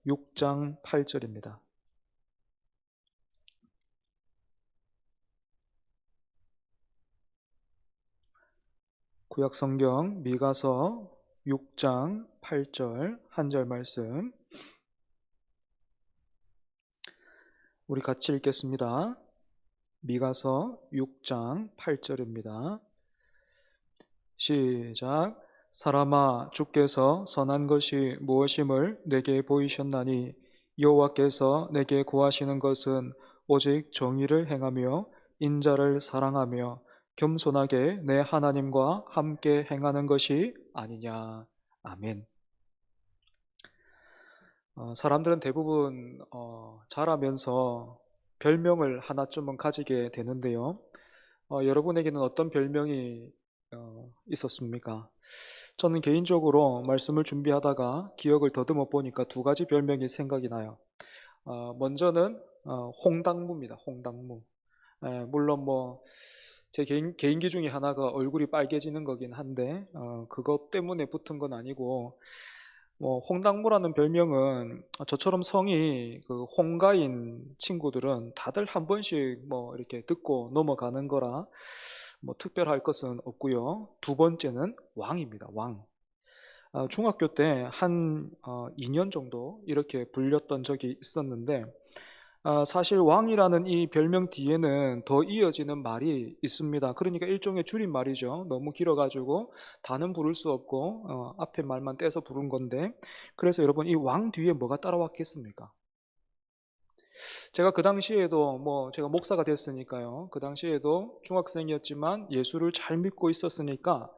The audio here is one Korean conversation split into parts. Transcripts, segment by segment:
6장 8절입니다. 구약성경 미가서 6장 8절 한 절 말씀 우리 같이 읽겠습니다. 미가서 6장 8절입니다. 시작. 사람아, 주께서 선한 것이 무엇임을 내게 보이셨나니 여호와께서 내게 구하시는 것은 오직 정의를 행하며 인자를 사랑하며 겸손하게 내 하나님과 함께 행하는 것이 아니냐. 아멘. 사람들은 대부분 자라면서 별명을 하나쯤은 가지게 되는데요. 여러분에게는 어떤 별명이 있었습니까? 저는 개인적으로 말씀을 준비하다가 기억을 더듬어 보니까 두 가지 별명이 생각이 나요. 먼저는 홍당무입니다. 홍당무. 물론 제 개인기 중에 하나가 얼굴이 빨개지는 거긴 한데 그것 때문에 붙은 건 아니고, 홍당무라는 별명은 저처럼 성이 그 홍가인 친구들은 다들 한 번씩 이렇게 듣고 넘어가는 거라 특별할 것은 없고요. 두 번째는 왕입니다. 왕. 중학교 때 한 2년 정도 이렇게 불렸던 적이 있었는데, 사실 왕이라는 이 별명 뒤에는 더 이어지는 말이 있습니다. 그러니까 일종의 줄임말이죠. 너무 길어가지고 다는 부를 수 없고 앞에 말만 떼서 부른 건데, 그래서 여러분, 이 왕 뒤에 뭐가 따라왔겠습니까? 제가 그 당시에도 제가 목사가 됐으니까요. 그 당시에도 중학생이었지만 예수를 잘 믿고 있었으니까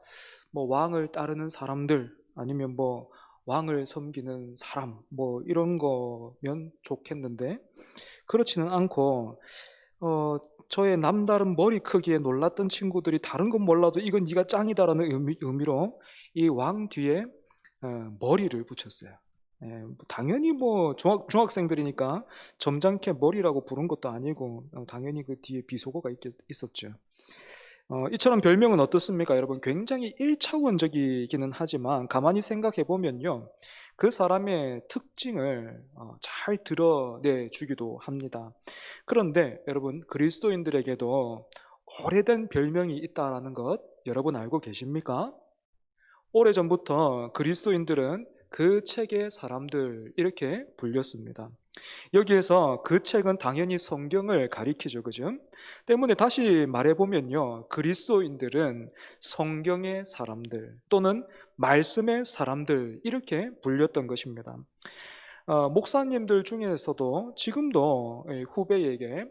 왕을 따르는 사람들, 아니면 왕을 섬기는 사람, 이런 거면 좋겠는데, 그렇지는 않고 저의 남다른 머리 크기에 놀랐던 친구들이 다른 건 몰라도 이건 네가 짱이다라는 의미로 이 왕 뒤에 머리를 붙였어요. 당연히 중학생들이니까 점잖게 머리라고 부른 것도 아니고 당연히 그 뒤에 비속어가 있었죠. 이처럼 별명은 어떻습니까, 여러분? 굉장히 1차원적이기는 하지만 가만히 생각해 보면요, 그 사람의 특징을 잘 드러내 주기도 합니다. 그런데 여러분, 그리스도인들에게도 오래된 별명이 있다는 것 여러분 알고 계십니까? 오래전부터 그리스도인들은 그 책의 사람들 이렇게 불렸습니다. 여기에서 그 책은 당연히 성경을 가리키죠, 그죠? 때문에 다시 말해보면요, 그리스도인들은 성경의 사람들 또는 말씀의 사람들 이렇게 불렸던 것입니다. 목사님들 중에서도 지금도 후배에게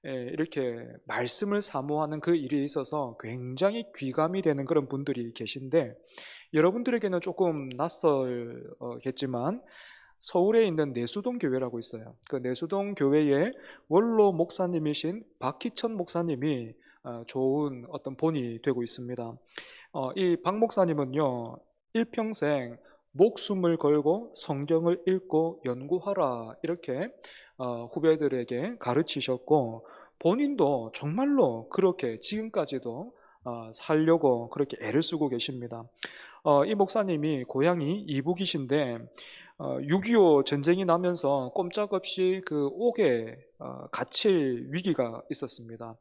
이렇게 말씀을 사모하는 그 일에 있어서 굉장히 귀감이 되는 그런 분들이 계신데, 여러분들에게는 조금 낯설겠지만 서울에 있는 내수동 교회라고 있어요. 그 내수동 교회의 원로 목사님이신 박희천 목사님이 좋은 어떤 본이 되고 있습니다. 이 박 목사님은요, 일평생 목숨을 걸고 성경을 읽고 연구하라 이렇게 후배들에게 가르치셨고, 본인도 정말로 그렇게 지금까지도 살려고 그렇게 애를 쓰고 계십니다. 이 목사님이 고향이 이북이신데 6.25 전쟁이 나면서 꼼짝없이 그 옥에 갇힐 위기가 있었습니다.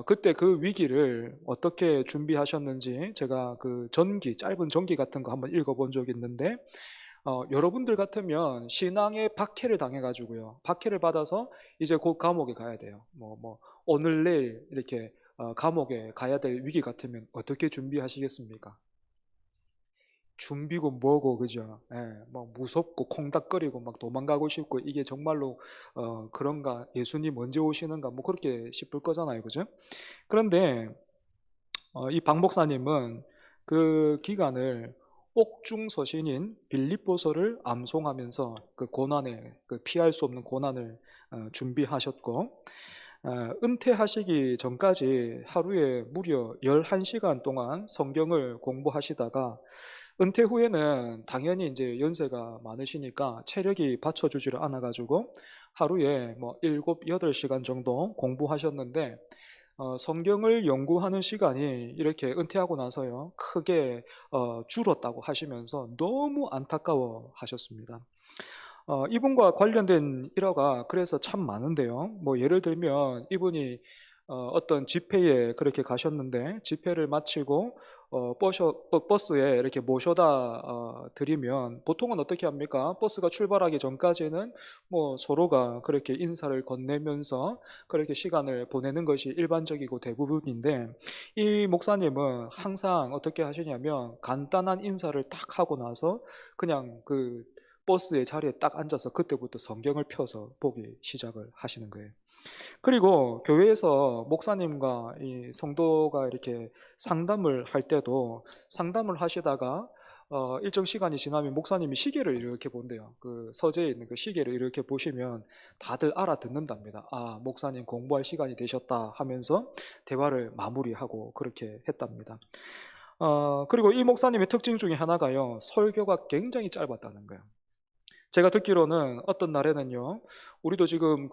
그때 그 위기를 어떻게 준비하셨는지 제가 그 짧은 전기 같은 거 한번 읽어본 적이 있는데, 여러분들 같으면 신앙의 박해를 당해가지고요, 박해를 받아서 이제 곧 감옥에 가야 돼요. 오늘 내일 이렇게 감옥에 가야 될 위기 같으면 어떻게 준비하시겠습니까? 준비고 뭐고, 그죠? 무섭고 콩닥거리고 막 도망가고 싶고, 이게 정말로 그런가, 예수님 언제 오시는가 그렇게 싶을 거잖아요, 그죠? 그런데 이 박 목사님은 그 기간을 옥중 서신인 빌립보서를 암송하면서 그 고난에, 그 피할 수 없는 고난을 준비하셨고, 은퇴하시기 전까지 하루에 무려 11시간 동안 성경을 공부하시다가, 은퇴 후에는 당연히 이제 연세가 많으시니까 체력이 받쳐주지를 않아가지고 하루에 7, 8시간 정도 공부하셨는데, 성경을 연구하는 시간이 이렇게 은퇴하고 나서요, 크게 줄었다고 하시면서 너무 안타까워 하셨습니다. 이분과 관련된 일화가 그래서 참 많은데요. 뭐 예를 들면 이분이 어떤 집회에 그렇게 가셨는데 집회를 마치고 버스에 이렇게 모셔다 드리면 보통은 어떻게 합니까? 버스가 출발하기 전까지는 뭐 서로가 그렇게 인사를 건네면서 그렇게 시간을 보내는 것이 일반적이고 대부분인데 이 목사님은 항상 어떻게 하시냐면 간단한 인사를 딱 하고 나서 그냥 그 버스의 자리에 딱 앉아서 그때부터 성경을 펴서 보기 시작을 하시는 거예요. 그리고 교회에서 목사님과 이 성도가 이렇게 상담을 할 때도 상담을 하시다가 일정 시간이 지나면 목사님이 시계를 이렇게 본대요. 그 서재에 있는 그 시계를 이렇게 보시면 다들 알아듣는답니다. 아, 목사님 공부할 시간이 되셨다 하면서 대화를 마무리하고 그렇게 했답니다. 그리고 이 목사님의 특징 중에 하나가요, 설교가 굉장히 짧았다는 거예요. 제가 듣기로는 어떤 날에는요, 우리도 지금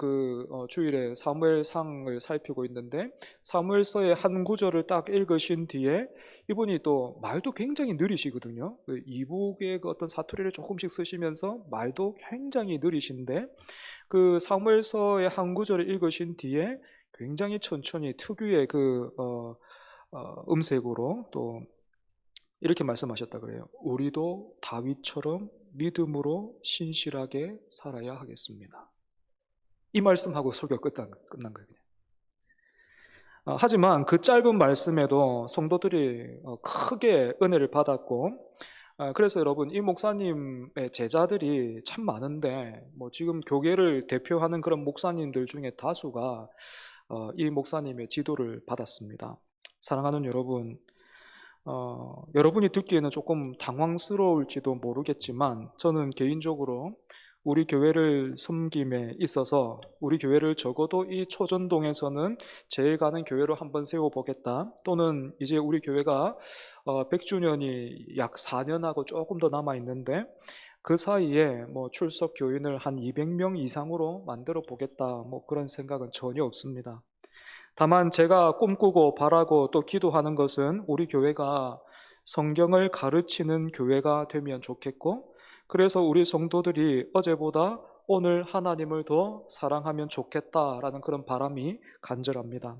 주일에 사무엘상을 살피고 있는데, 사무엘서의 한 구절을 딱 읽으신 뒤에 이분이 또 말도 굉장히 느리시거든요. 그 이북의 그 어떤 사투리를 조금씩 쓰시면서 말도 굉장히 느리신데, 그 사무엘서의 한 구절을 읽으신 뒤에 굉장히 천천히 특유의 음색으로 또 이렇게 말씀하셨다 그래요. 우리도 다윗처럼 믿음으로 신실하게 살아야 하겠습니다. 이 말씀하고 설교 끝난 거예요. 하지만 그 짧은 말씀에도 성도들이 크게 은혜를 받았고, 그래서 여러분, 이 목사님의 제자들이 참 많은데, 뭐 지금 교계를 대표하는 그런 목사님들 중에 다수가 이 목사님의 지도를 받았습니다. 사랑하는 여러분, 여러분이 듣기에는 조금 당황스러울지도 모르겠지만 저는 개인적으로 우리 교회를 섬김에 있어서 우리 교회를 적어도 이 초전동에서는 제일 가는 교회로 한번 세워보겠다, 또는 이제 우리 교회가 100주년이 약 4년하고 조금 더 남아있는데 그 사이에 뭐 출석 교인을 한 200명 이상으로 만들어 보겠다, 뭐 그런 생각은 전혀 없습니다. 다만 제가 꿈꾸고 바라고 또 기도하는 것은 우리 교회가 성경을 가르치는 교회가 되면 좋겠고, 그래서 우리 성도들이 어제보다 오늘 하나님을 더 사랑하면 좋겠다라는 그런 바람이 간절합니다.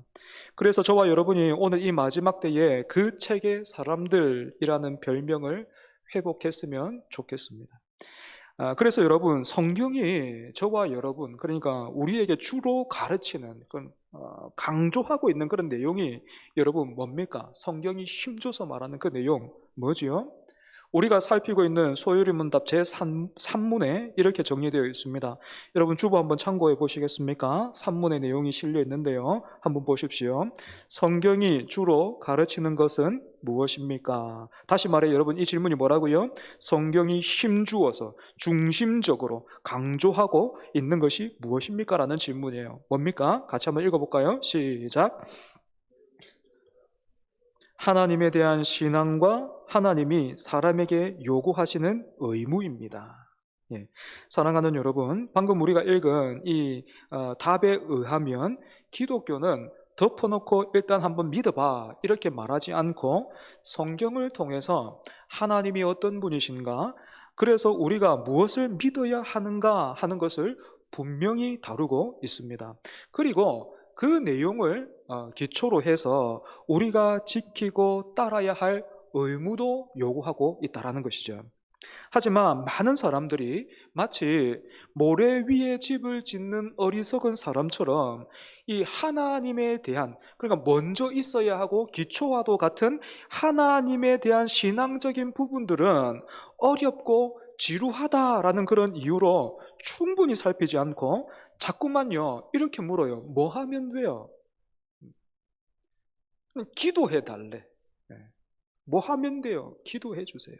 그래서 저와 여러분이 오늘 이 마지막 때에 그 책의 사람들이라는 별명을 회복했으면 좋겠습니다. 그래서 여러분, 성경이 저와 여러분, 그러니까 우리에게 주로 가르치는, 강조하고 있는 그런 내용이 여러분 뭡니까? 성경이 힘줘서 말하는 그 내용 뭐지요? 우리가 살피고 있는 소요리 문답 제3문에 이렇게 정리되어 있습니다. 여러분 주보 한번 참고해 보시겠습니까? 3문의 내용이 실려 있는데요, 한번 보십시오. 성경이 주로 가르치는 것은 무엇입니까? 다시 말해 여러분, 이 질문이 뭐라고요? 성경이 힘주어서 중심적으로 강조하고 있는 것이 무엇입니까? 라는 질문이에요. 뭡니까? 같이 한번 읽어볼까요? 시작. 하나님에 대한 신앙과 하나님이 사람에게 요구하시는 의무입니다. 예. 사랑하는 여러분, 방금 우리가 읽은 이 답에 의하면 기독교는 덮어놓고 일단 한번 믿어봐 이렇게 말하지 않고 성경을 통해서 하나님이 어떤 분이신가, 그래서 우리가 무엇을 믿어야 하는가 하는 것을 분명히 다루고 있습니다. 그리고 그 내용을 기초로 해서 우리가 지키고 따라야 할 의무도 요구하고 있다는 것이죠. 하지만 많은 사람들이 마치 모래 위에 집을 짓는 어리석은 사람처럼 이 하나님에 대한, 그러니까 먼저 있어야 하고 기초와도 같은 하나님에 대한 신앙적인 부분들은 어렵고 지루하다라는 그런 이유로 충분히 살피지 않고 자꾸만요 이렇게 물어요. 뭐 하면 돼요? 기도해 달래. 뭐 하면 돼요? 기도해 주세요.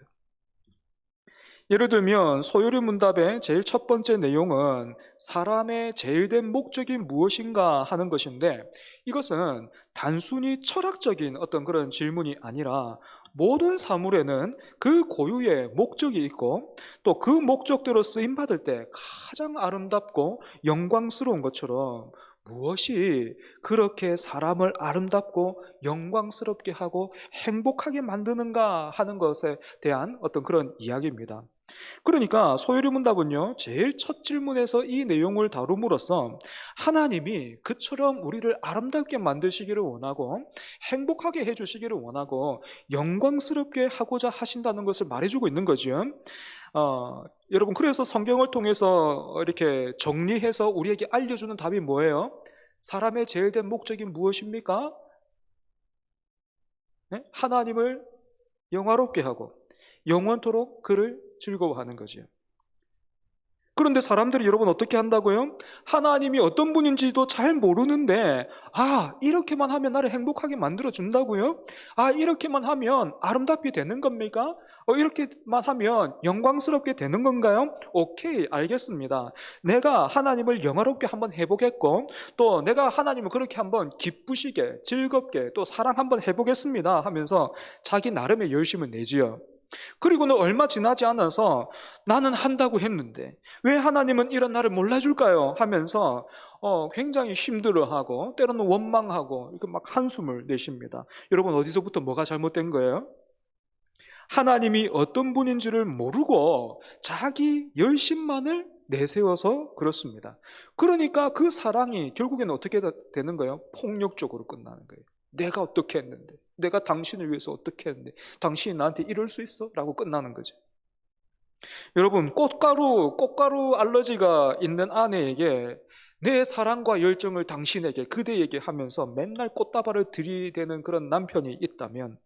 예를 들면 소요리 문답의 제일 첫 번째 내용은 사람의 제일된 목적이 무엇인가 하는 것인데, 이것은 단순히 철학적인 어떤 그런 질문이 아니라 모든 사물에는 그 고유의 목적이 있고 또 그 목적대로 쓰임받을 때 가장 아름답고 영광스러운 것처럼 무엇이 그렇게 사람을 아름답고 영광스럽게 하고 행복하게 만드는가 하는 것에 대한 어떤 그런 이야기입니다. 그러니까 소요리 문답은요, 제일 첫 질문에서 이 내용을 다룸으로써 하나님이 그처럼 우리를 아름답게 만드시기를 원하고 행복하게 해주시기를 원하고 영광스럽게 하고자 하신다는 것을 말해주고 있는 거죠. 여러분, 그래서 성경을 통해서 이렇게 정리해서 우리에게 알려주는 답이 뭐예요? 사람의 제일 된 목적이 무엇입니까? 네? 하나님을 영화롭게 하고 영원토록 그를 즐거워하는 거죠. 그런데 사람들이 여러분 어떻게 한다고요? 하나님이 어떤 분인지도 잘 모르는데, 이렇게만 하면 나를 행복하게 만들어 준다고요? 이렇게만 하면 아름답게 되는 겁니까? 이렇게만 하면 영광스럽게 되는 건가요? 오케이, 알겠습니다. 내가 하나님을 영화롭게 한번 해보겠고, 또 내가 하나님을 그렇게 한번 기쁘시게, 즐겁게, 또 사랑 한번 해보겠습니다 하면서 자기 나름의 열심을 내지요. 그리고는 얼마 지나지 않아서 나는 한다고 했는데 왜 하나님은 이런 나를 몰라줄까요? 하면서 굉장히 힘들어하고 때로는 원망하고 이렇게 막 한숨을 내쉽니다. 여러분, 어디서부터 뭐가 잘못된 거예요? 하나님이 어떤 분인지를 모르고 자기 열심만을 내세워서 그렇습니다. 그러니까 그 사랑이 결국에는 어떻게 되는 거예요? 폭력적으로 끝나는 거예요. 내가 어떻게 했는데, 내가 당신을 위해서 어떻게 했는데 당신이 나한테 이럴 수 있어? 라고 끝나는 거죠. 여러분, 꽃가루 알러지가 있는 아내에게 내 사랑과 열정을 당신에게, 그대에게 하면서 맨날 꽃다발을 들이대는 그런 남편이 있다면,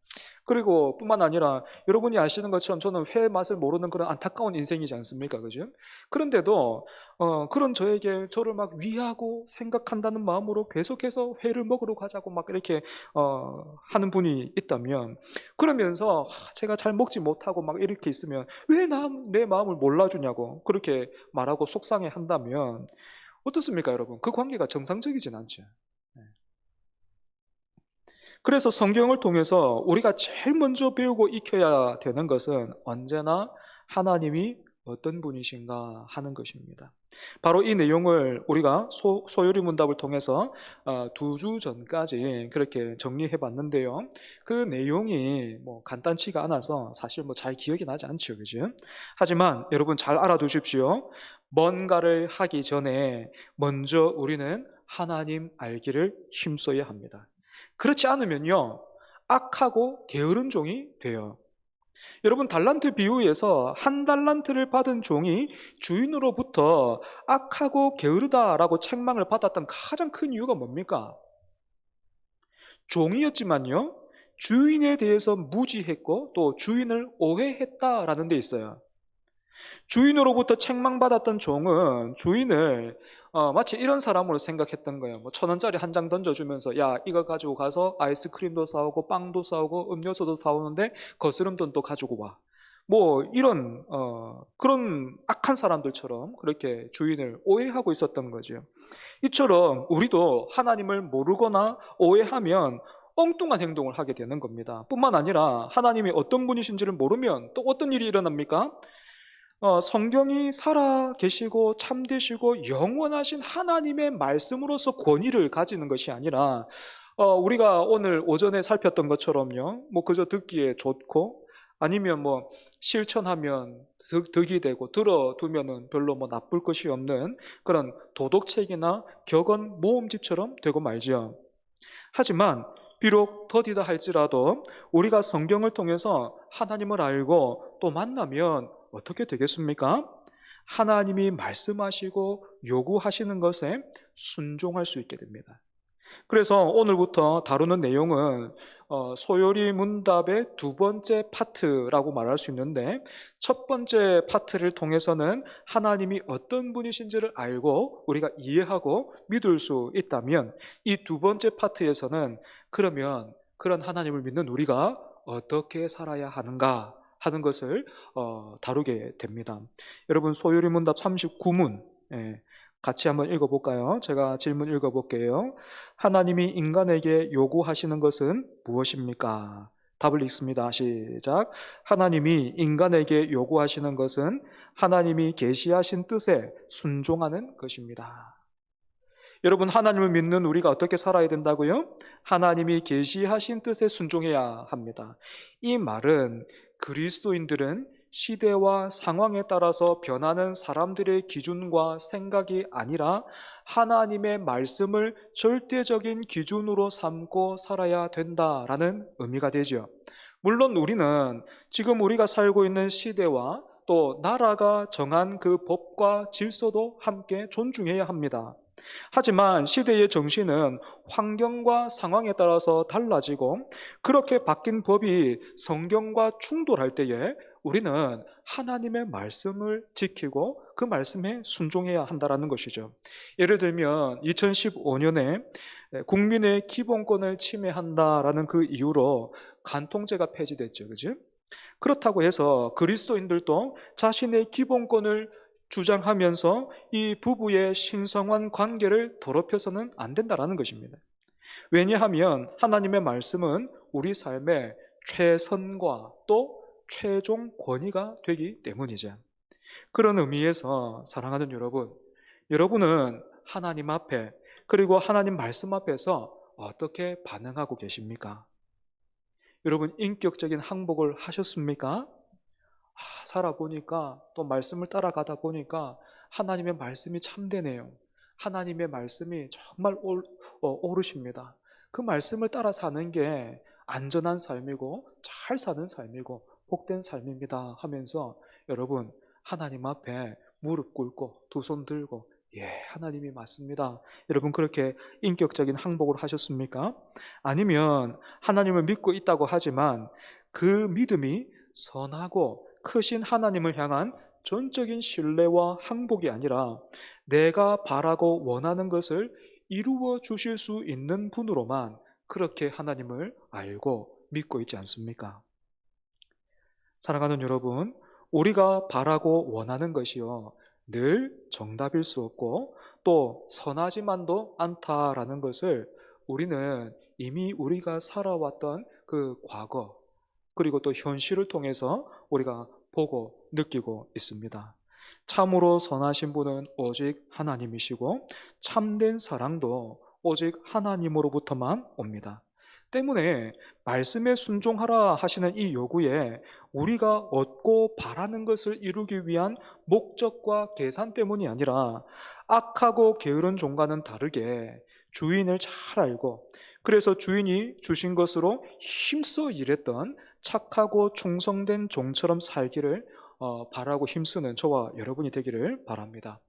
그리고 뿐만 아니라 여러분이 아시는 것처럼 저는 회 맛을 모르는 그런 안타까운 인생이지 않습니까? 그죠? 그런데도 그런 저를 막 위하고 생각한다는 마음으로 계속해서 회를 먹으러 가자고 막 이렇게 하는 분이 있다면, 그러면서 제가 잘 먹지 못하고 막 이렇게 있으면 왜 내 마음을 몰라주냐고 그렇게 말하고 속상해 한다면 어떻습니까, 여러분? 그 관계가 정상적이진 않죠. 네. 그래서 성경을 통해서 우리가 제일 먼저 배우고 익혀야 되는 것은 언제나 하나님이 어떤 분이신가 하는 것입니다. 바로 이 내용을 우리가 소요리 문답을 통해서 2주 전까지 그렇게 정리해 봤는데요. 그 내용이 뭐 간단치가 않아서 사실 뭐 잘 기억이 나지 않죠, 그죠? 하지만 여러분 잘 알아두십시오. 뭔가를 하기 전에 먼저 우리는 하나님 알기를 힘써야 합니다. 그렇지 않으면요, 악하고 게으른 종이 돼요. 여러분, 달란트 비유에서 한 달란트를 받은 종이 주인으로부터 악하고 게으르다라고 책망을 받았던 가장 큰 이유가 뭡니까? 종이었지만요, 주인에 대해서 무지했고 또 주인을 오해했다라는 데 있어요. 주인으로부터 책망받았던 종은 주인을 마치 이런 사람으로 생각했던 거예요. 뭐 1,000원짜리 한 장 던져주면서, 야, 이거 가지고 가서 아이스크림도 사오고 빵도 사오고 음료수도 사오는데 거스름 돈도 가지고 와. 뭐 이런 그런 악한 사람들처럼 그렇게 주인을 오해하고 있었던 거죠. 이처럼 우리도 하나님을 모르거나 오해하면 엉뚱한 행동을 하게 되는 겁니다. 뿐만 아니라 하나님이 어떤 분이신지를 모르면 또 어떤 일이 일어납니까? 성경이 살아 계시고 참되시고 영원하신 하나님의 말씀으로서 권위를 가지는 것이 아니라 우리가 오늘 오전에 살폈던 것처럼요, 뭐 그저 듣기에 좋고 아니면 뭐 실천하면 득이 되고 들어두면은 별로 뭐 나쁠 것이 없는 그런 도덕책이나 격언 모음집처럼 되고 말죠. 하지만 비록 더디다 할지라도 우리가 성경을 통해서 하나님을 알고 또 만나면 어떻게 되겠습니까? 하나님이 말씀하시고 요구하시는 것에 순종할 수 있게 됩니다. 그래서 오늘부터 다루는 내용은 소요리 문답의 2번째 파트라고 말할 수 있는데, 첫 번째 파트를 통해서는 하나님이 어떤 분이신지를 알고 우리가 이해하고 믿을 수 있다면, 이 2번째 파트에서는 그러면 그런 하나님을 믿는 우리가 어떻게 살아야 하는가 하는 것을 다루게 됩니다. 여러분, 소요리 문답 39문 같이 한번 읽어볼까요? 제가 질문 읽어볼게요. 하나님이 인간에게 요구하시는 것은 무엇입니까? 답을 읽습니다. 시작. 하나님이 인간에게 요구하시는 것은 하나님이 계시하신 뜻에 순종하는 것입니다. 여러분, 하나님을 믿는 우리가 어떻게 살아야 된다고요? 하나님이 계시하신 뜻에 순종해야 합니다. 이 말은 그리스도인들은 시대와 상황에 따라서 변하는 사람들의 기준과 생각이 아니라 하나님의 말씀을 절대적인 기준으로 삼고 살아야 된다라는 의미가 되죠. 물론 우리는 지금 우리가 살고 있는 시대와 또 나라가 정한 그 법과 질서도 함께 존중해야 합니다. 하지만 시대의 정신은 환경과 상황에 따라서 달라지고 그렇게 바뀐 법이 성경과 충돌할 때에 우리는 하나님의 말씀을 지키고 그 말씀에 순종해야 한다는 것이죠. 예를 들면 2015년에 국민의 기본권을 침해한다라는 그 이유로 간통죄가 폐지됐죠. 그죠? 그렇다고 해서 그리스도인들도 자신의 기본권을 주장하면서 이 부부의 신성한 관계를 더럽혀서는 안 된다는 것입니다. 왜냐하면 하나님의 말씀은 우리 삶의 최선과 또 최종 권위가 되기 때문이죠. 그런 의미에서 사랑하는 여러분, 여러분은 하나님 앞에 그리고 하나님 말씀 앞에서 어떻게 반응하고 계십니까? 여러분 인격적인 항복을 하셨습니까? 살아보니까 또 말씀을 따라가다 보니까 하나님의 말씀이 참되네요. 하나님의 말씀이 정말 옳으십니다. 그 말씀을 따라 사는 게 안전한 삶이고 잘 사는 삶이고 복된 삶입니다 하면서 여러분 하나님 앞에 무릎 꿇고 두 손 들고 예, 하나님이 맞습니다. 여러분 그렇게 인격적인 항복을 하셨습니까? 아니면 하나님을 믿고 있다고 하지만 그 믿음이 선하고 크신 하나님을 향한 전적인 신뢰와 항복이 아니라 내가 바라고 원하는 것을 이루어 주실 수 있는 분으로만 그렇게 하나님을 알고 믿고 있지 않습니까? 사랑하는 여러분, 우리가 바라고 원하는 것이요 늘 정답일 수 없고 또 선하지만도 않다라는 것을 우리는 이미 우리가 살아왔던 그 과거 그리고 또 현실을 통해서 우리가 보고 느끼고 있습니다. 참으로 선하신 분은 오직 하나님이시고 참된 사랑도 오직 하나님으로부터만 옵니다. 때문에 말씀에 순종하라 하시는 이 요구에 우리가 얻고 바라는 것을 이루기 위한 목적과 계산 때문이 아니라 악하고 게으른 종과는 다르게 주인을 잘 알고 그래서 주인이 주신 것으로 힘써 일했던 착하고 충성된 종처럼 살기를 바라고 힘쓰는 저와 여러분이 되기를 바랍니다.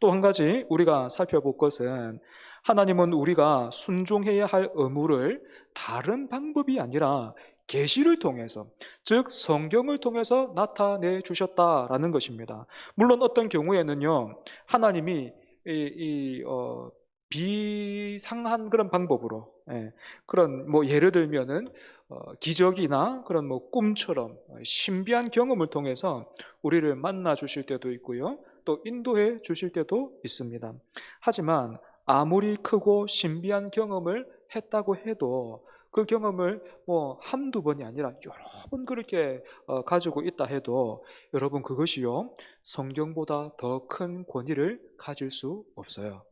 또 한 가지 우리가 살펴볼 것은 하나님은 우리가 순종해야 할 의무를 다른 방법이 아니라 계시를 통해서 즉 성경을 통해서 나타내 주셨다라는 것입니다. 물론 어떤 경우에는요 하나님이 비상한 그런 방법으로 그런 뭐 예를 들면은 기적이나 그런 뭐 꿈처럼 신비한 경험을 통해서 우리를 만나 주실 때도 있고요 또 인도해 주실 때도 있습니다. 하지만 아무리 크고 신비한 경험을 했다고 해도 그 경험을 뭐 한두 번이 아니라 여러 번 그렇게 가지고 있다 해도 여러분 그것이요 성경보다 더 큰 권위를 가질 수 없어요.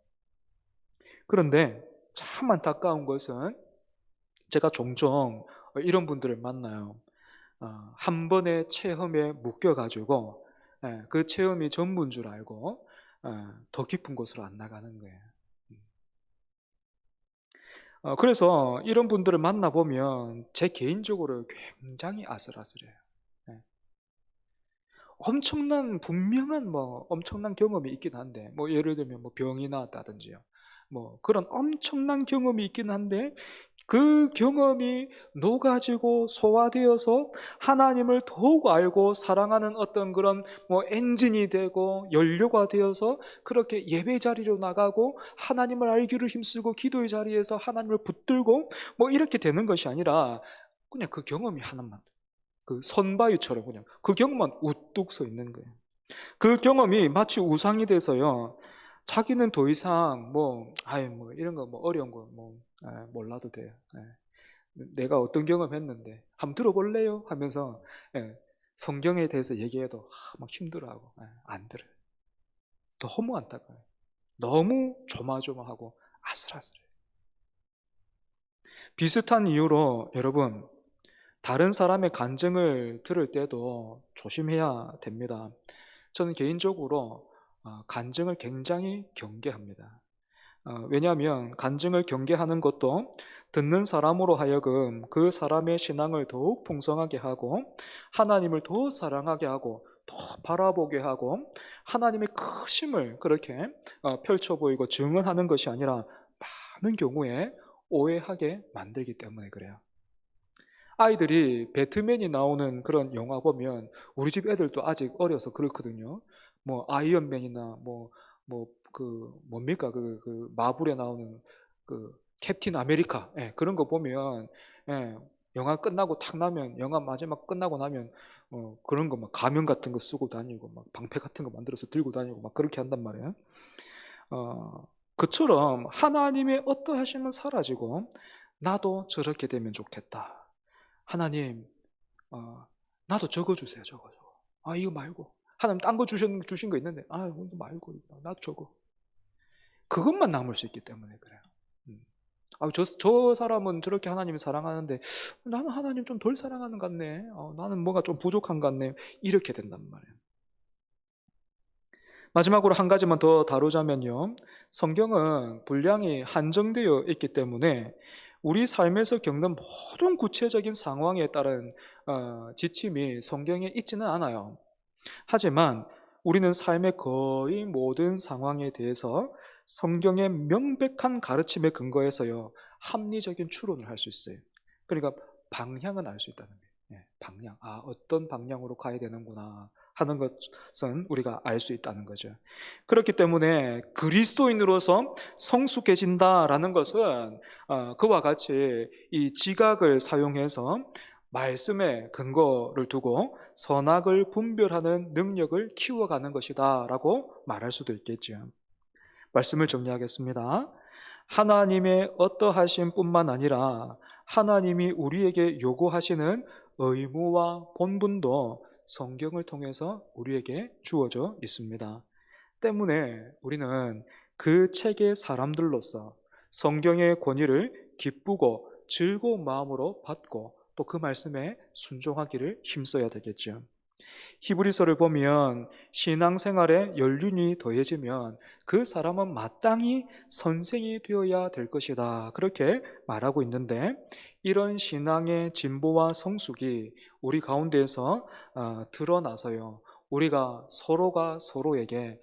그런데 참 안타까운 것은 제가 종종 이런 분들을 만나요. 한 번의 체험에 묶여가지고 그 체험이 전부인 줄 알고 더 깊은 곳으로 안 나가는 거예요. 그래서 이런 분들을 만나보면 제 개인적으로 굉장히 아슬아슬해요. 엄청난 분명한 뭐 엄청난 경험이 있긴 한데 뭐 예를 들면 뭐 병이 나왔다든지요. 뭐 그런 엄청난 경험이 있긴 한데 그 경험이 녹아지고 소화되어서 하나님을 더욱 알고 사랑하는 어떤 그런 뭐 엔진이 되고 연료가 되어서 그렇게 예배 자리로 나가고 하나님을 알기로 힘쓰고 기도의 자리에서 하나님을 붙들고 뭐 이렇게 되는 것이 아니라 그냥 그 경험이 하나만 그 선바위처럼 그냥 그 경험만 우뚝 서 있는 거예요. 그 경험이 마치 우상이 돼서요. 자기는 더 이상 뭐 이런 거 뭐 어려운 거 몰라도 돼요. 내가 어떤 경험했는데 한번 들어볼래요? 하면서 성경에 대해서 얘기해도 막 힘들어하고 안 들어요. 너무 안타까워요. 너무 조마조마하고 아슬아슬해요. 비슷한 이유로 여러분 다른 사람의 간증을 들을 때도 조심해야 됩니다. 저는 개인적으로 간증을 굉장히 경계합니다. 왜냐하면 간증을 경계하는 것도 듣는 사람으로 하여금 그 사람의 신앙을 더욱 풍성하게 하고 하나님을 더 사랑하게 하고 더 바라보게 하고 하나님의 크심을 그렇게 펼쳐 보이고 증언하는 것이 아니라 많은 경우에 오해하게 만들기 때문에 그래요. 아이들이 배트맨이 나오는 그런 영화 보면 우리 집 애들도 아직 어려서 그렇거든요. 뭐 아이언맨이나 그 뭡니까 그 마블에 나오는 그 캡틴 아메리카, 예, 그런 거 보면, 예, 영화 끝나고 탁 나면 영화 마지막 끝나고 나면 그런 거 막 가면 같은 거 쓰고 다니고 막 방패 같은 거 만들어서 들고 다니고 막 그렇게 한단 말이에요. 그처럼 하나님의 어떠하심은 사라지고 나도 저렇게 되면 좋겠다. 하나님, 나도 적어주세요, 적어. 이거 말고. 하나님 딴 거 주신 거 있는데, 이거 말고, 나도 적어. 그것만 남을 수 있기 때문에 그래요. 음. 저 사람은 저렇게 하나님 사랑하는데, 나는 하나님 좀 덜 사랑하는 것 같네. 나는 뭔가 좀 부족한 것 같네. 이렇게 된단 말이에요. 마지막으로 한 가지만 더 다루자면요. 성경은 분량이 한정되어 있기 때문에 우리 삶에서 겪는 모든 구체적인 상황에 따른 지침이 성경에 있지는 않아요. 하지만 우리는 삶의 거의 모든 상황에 대해서 성경의 명백한 가르침에 근거해서요, 합리적인 추론을 할 수 있어요. 그러니까 방향은 알 수 있다는 거예요. 예, 방향. 어떤 방향으로 가야 되는구나 하는 것은 우리가 알 수 있다는 거죠. 그렇기 때문에 그리스도인으로서 성숙해진다라는 것은 그와 같이 이 지각을 사용해서 말씀에 근거를 두고 선악을 분별하는 능력을 키워가는 것이다 라고 말할 수도 있겠죠. 말씀을 정리하겠습니다. 하나님의 어떠하심 뿐만 아니라 하나님이 우리에게 요구하시는 의무와 본분도 성경을 통해서 우리에게 주어져 있습니다. 때문에 우리는 그 책의 사람들로서 성경의 권위를 기쁘고 즐거운 마음으로 받고 또 그 말씀에 순종하기를 힘써야 되겠죠. 히브리서를 보면 신앙생활에 연륜이 더해지면 그 사람은 마땅히 선생이 되어야 될 것이다. 그렇게 말하고 있는데 이런 신앙의 진보와 성숙이 우리 가운데에서 드러나서요. 우리가 서로가 서로에게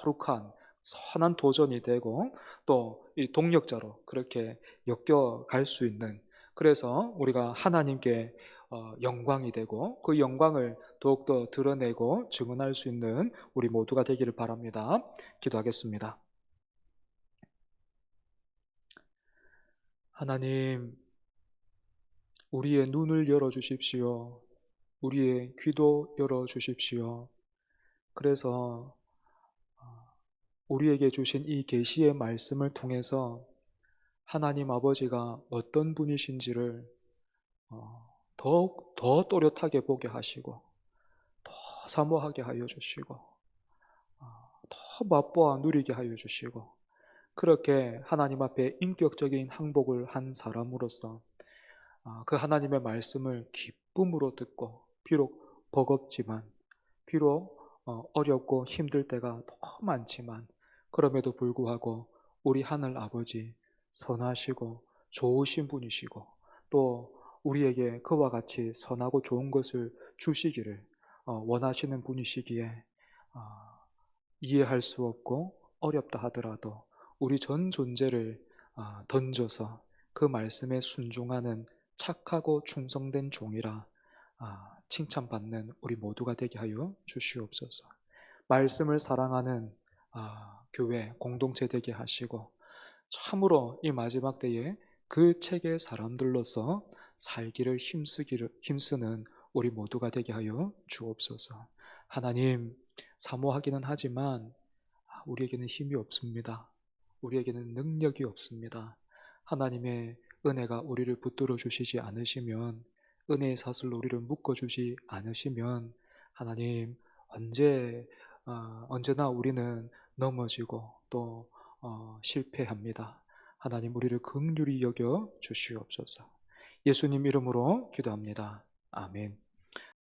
거룩한 선한 도전이 되고 또 이 동력자로 그렇게 엮여갈 수 있는, 그래서 우리가 하나님께 영광이 되고 그 영광을 더욱더 드러내고 증언할 수 있는 우리 모두가 되기를 바랍니다. 기도하겠습니다. 하나님, 우리의 눈을 열어 주십시오. 우리의 귀도 열어 주십시오. 그래서 우리에게 주신 이 계시의 말씀을 통해서 하나님 아버지가 어떤 분이신지를 더욱 더 또렷하게 보게 하시고 더 사모하게 하여 주시고 더 맛보아 누리게 하여 주시고, 그렇게 하나님 앞에 인격적인 항복을 한 사람으로서 그 하나님의 말씀을 기쁨으로 듣고, 비록 버겁지만, 비록 어렵고 힘들 때가 더 많지만, 그럼에도 불구하고 우리 하늘 아버지 선하시고 좋으신 분이시고 또 우리에게 그와 같이 선하고 좋은 것을 주시기를 원하시는 분이시기에 이해할 수 없고 어렵다 하더라도 우리 전 존재를 던져서 그 말씀에 순종하는 착하고 충성된 종이라 칭찬받는 우리 모두가 되게 하여 주시옵소서. 말씀을 사랑하는 교회 공동체 되게 하시고 참으로 이 마지막 때에 그 책의 사람들로서 살기를 힘쓰는 우리 모두가 되게 하여 주옵소서. 하나님, 사모하기는 하지만 우리에게는 힘이 없습니다. 우리에게는 능력이 없습니다. 하나님의 은혜가 우리를 붙들어 주시지 않으시면, 은혜의 사슬로 우리를 묶어 주지 않으시면 하나님, 언제나 우리는 넘어지고 또 실패합니다. 하나님, 우리를 긍휼히 여겨 주시옵소서. 예수님 이름으로 기도합니다. 아멘.